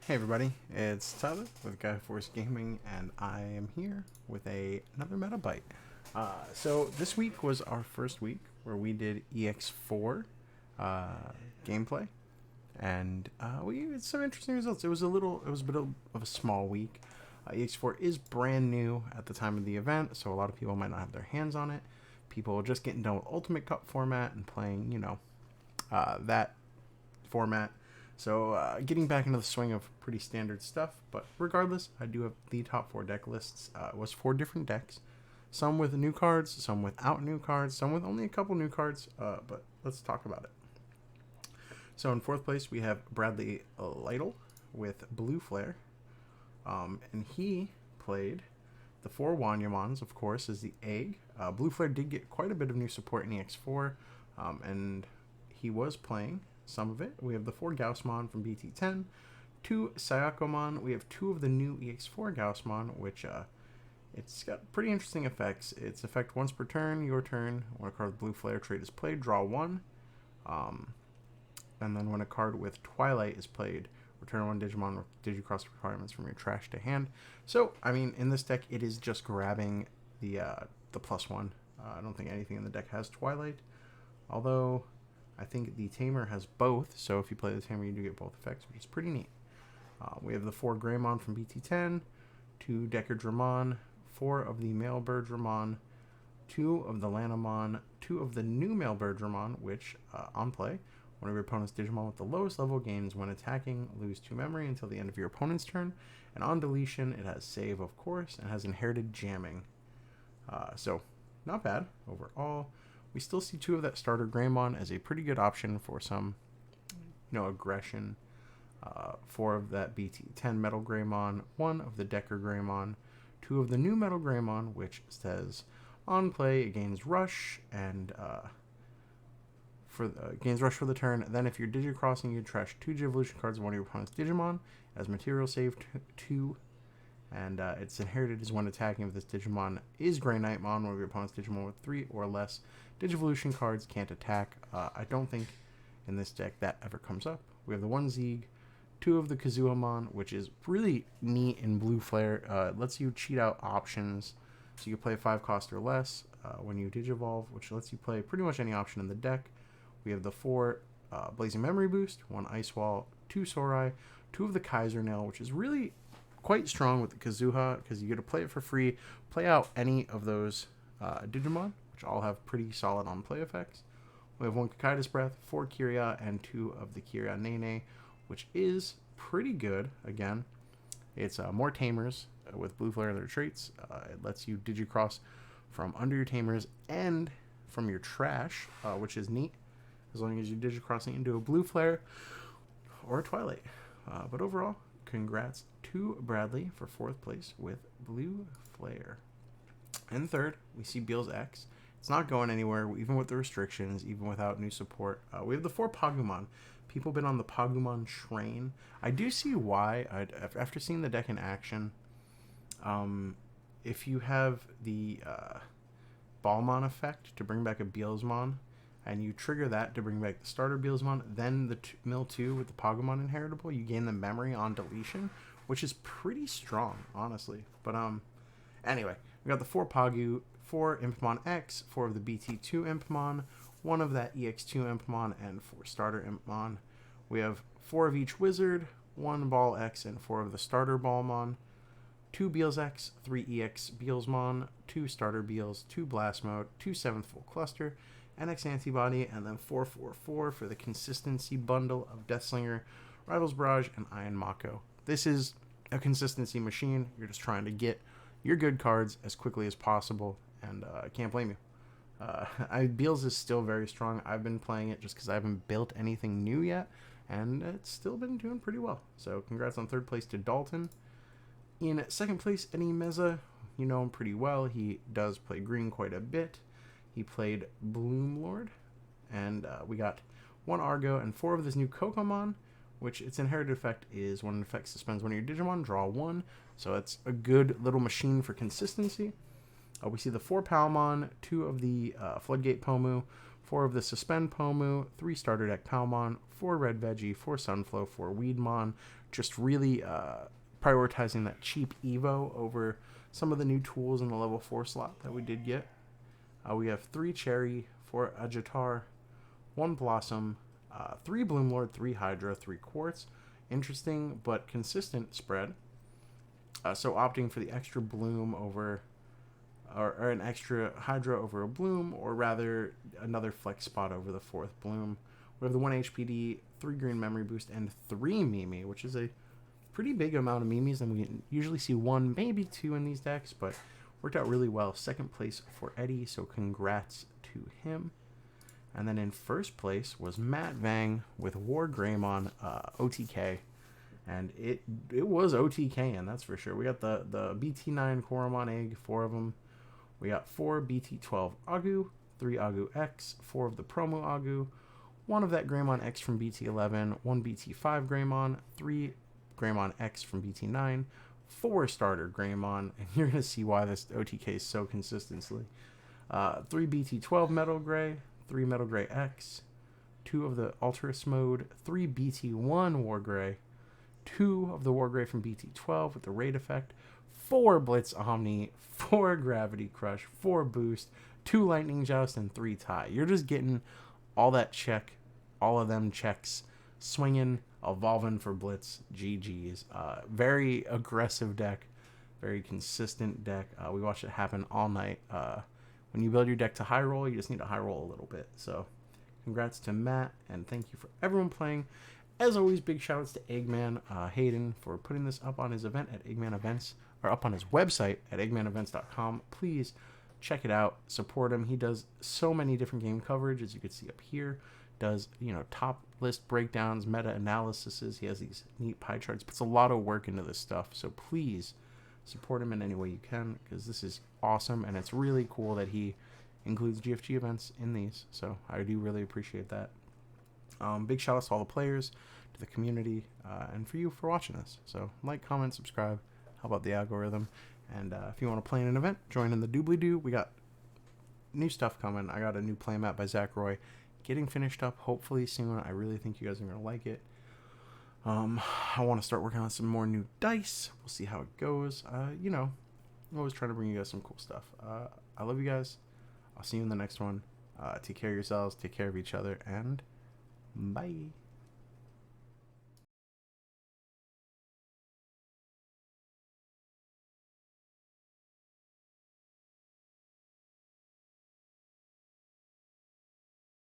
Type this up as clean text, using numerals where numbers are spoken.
Hey everybody, it's Tyler with Gaia Gaming, and I am here with another Meta-Byte. So this week was our first week where we did EX04 gameplay, and we had some interesting results. It was a bit of a small week. EX4 is brand new at the time of the event, so a lot of people might not have their hands on it. People just getting done with Ultimate Cup format and playing, that format. So getting back into the swing of pretty standard stuff, but regardless, I do have the top 4 deck lists. It was 4 different decks, some with new cards, some without new cards, some with only a couple new cards, but let's talk about it. So in 4th place, we have Bradley Lytle with Blue Flare, and he played the 4 Wanyamons, of course, as the egg. Blue Flare did get quite a bit of new support in EX4, and he was playing some of it. We have the 4 Gaussmon from BT10, 2 Sayakomon. We have 2 of the new EX4 Gaussmon, which it's got pretty interesting effects. Its effect once per turn, your turn. When a card with Blue Flare trait is played, draw 1. And then when a card with Twilight is played, return 1 Digimon with Digicross requirements from your trash to hand. So, I mean, in this deck, it is just grabbing the +1. I don't think anything in the deck has Twilight, although I think the Tamer has both, so if you play the Tamer, you do get both effects, which is pretty neat. We have the 4 Greymon from BT10, 2 Decker Dramon, 4 of the Mailbird Dramon, 2 of the Lanamon, 2 of the new Mailbird Dramon, which, on play, one of your opponent's Digimon with the lowest level gains when attacking, lose 2 memory until the end of your opponent's turn, and on deletion, it has save, of course, and has inherited jamming. So, not bad overall. We still see 2 of that starter Greymon as a pretty good option for some, aggression. 4 of that BT10 Metal Greymon, 1 of the Decker Greymon, 2 of the new Metal Greymon, which says on play it gains Rush and gains Rush for the turn. Then if you're Digicrossing, you trash 2 Evolution cards of one of your opponent's Digimon as material save 2. And it's inherited as when attacking if this Digimon is Grey Knightmon, one of your opponent's Digimon with 3 or less Digivolution cards can't attack. I don't think in this deck that ever comes up. We have the 1 Zeeg, 2 of the Kazuhamon, which is really neat in Blue Flare. It lets you cheat out options, so you can play 5 cost or less when you Digivolve, which lets you play pretty much any option in the deck. We have the 4 Blazing Memory Boost, 1 Ice Wall, 2 Sorai, 2 of the Kaiser Nail, which is really quite strong with the Kazuha, because you get to play it for free, play out any of those Digimon, which all have pretty solid on-play effects. We have 1 Kakaitis Breath, 4 Kiria, and 2 of the Kiria Nene, which is pretty good. Again, it's more Tamers with Blue Flare and their traits. It lets you Digicross from under your Tamers and from your trash, which is neat, as long as you're Digicrossing into a Blue Flare or a Twilight. But overall, congrats to Bradley for 4th place with Blue Flare. And 3rd, we see Beals X. It's not going anywhere, even with the restrictions, even without new support. We have the 4 Pagumon. People have been on the Pagumon train. I do see why. After seeing the deck in action, if you have the Ballmon effect to bring back a Beelsmon, and you trigger that to bring back the starter Beelsmon, then the Mill 2 with the Pagumon inheritable, you gain the memory on deletion, which is pretty strong, honestly. But anyway, we got the 4 Pagu, 4 Impmon X, 4 of the BT2 Impmon, 1 of that EX2 Impmon, and 4 starter Impmon. We have 4 of each Wizard, 1 Ball X, and 4 of the starter Ballmon, 2 Beals X, 3 EX Beelsmon, 2 starter Beals, 2 Blast Mode, 2 7th Full Cluster, NX Antibody, and then 444 for the consistency bundle of Deathslinger, Rivals Barrage, and Iron Mako. This is a consistency machine. You're just trying to get your good cards as quickly as possible, and I can't blame you. Beals is still very strong. I've been playing it just because I haven't built anything new yet, and it's still been doing pretty well. So congrats on 3rd place to Dalton. In 2nd place, Eddie Meza. You know him pretty well. He does play green quite a bit. He played Bloom Lord, and we got 1 Argo and 4 of this new Kokomon, which its inherited effect is when an effect suspends one of your Digimon, draw 1. So it's a good little machine for consistency. We see the 4 Palmon, 2 of the Floodgate Pomu, 4 of the Suspend Pomu, 3 starter deck Palmon, 4 Red Veggie, 4 Sunflow, 4 Weedmon. Just really prioritizing that cheap Evo over some of the new tools in the level 4 slot that we did get. We have 3 Cherry, 4 Agitar, 1 Blossom, 3 Bloomlord, 3 Hydra, 3 Quartz. Interesting but consistent spread. So opting for the extra Bloom over, or an extra Hydra over a Bloom, or rather another flex spot over the 4th Bloom. We have the 1 HPD, 3 Green Memory Boost, and 3 Mimi, which is a pretty big amount of Mimis, and we usually see 1, maybe 2 in these decks, but worked out really well. Second place for Eddie, so congrats to him. And then in first place was Matt Vang with War Greymon OTK. And it was OTK, and that's for sure. We got the BT9 Koromon egg, 4 of them. We got 4 BT12 Agu, 3 Agu X, 4 of the promo Agu, 1 of that Greymon X from BT11, 1 BT5 Greymon, 3 Greymon X from BT9, 4 starter Greymon, and you're going to see why this OTK is so consistently. 3 BT12 Metal Gray, 3 Metal Gray X, 2 of the Alterous Mode, 3 BT1 War Gray, 2 of the War Gray from BT12 with the Raid effect, 4 Blitz Omni, 4 Gravity Crush, 4 Boost, 2 Lightning Joust, and 3 Tie. You're just getting all that check, all of them checks, swinging, evolving for Blitz, GG's. Very aggressive deck, very consistent deck. We watched it happen all night. When you build your deck to high roll, you just need to high roll a little bit. So congrats to Matt, and thank you for everyone playing. As always, big shout outs to Eggman Hayden for putting this up on his event at Eggman Events, or up on his website at eggmanevents.com. Please check it out, support him. He does so many different game coverage, as you can see up here. Does, top list breakdowns, meta analyses. He has these neat pie charts, puts a lot of work into this stuff. So please support him in any way you can, because this is awesome, and it's really cool that he includes GFG events in these. So I do really appreciate that. Big shout outs to all the players, to the community, and for you for watching this. So like, comment, subscribe, help out the algorithm. And if you want to play in an event, join in the doobly-doo. We got new stuff coming. I got a new playmat by Zach Roy getting finished up hopefully soon. I really think you guys are going to like it. I want to start working on some more new dice. We'll see how it goes. I'm always trying to bring you guys some cool stuff. I love you guys. I'll see you in the next one. Take care of yourselves, take care of each other, and bye.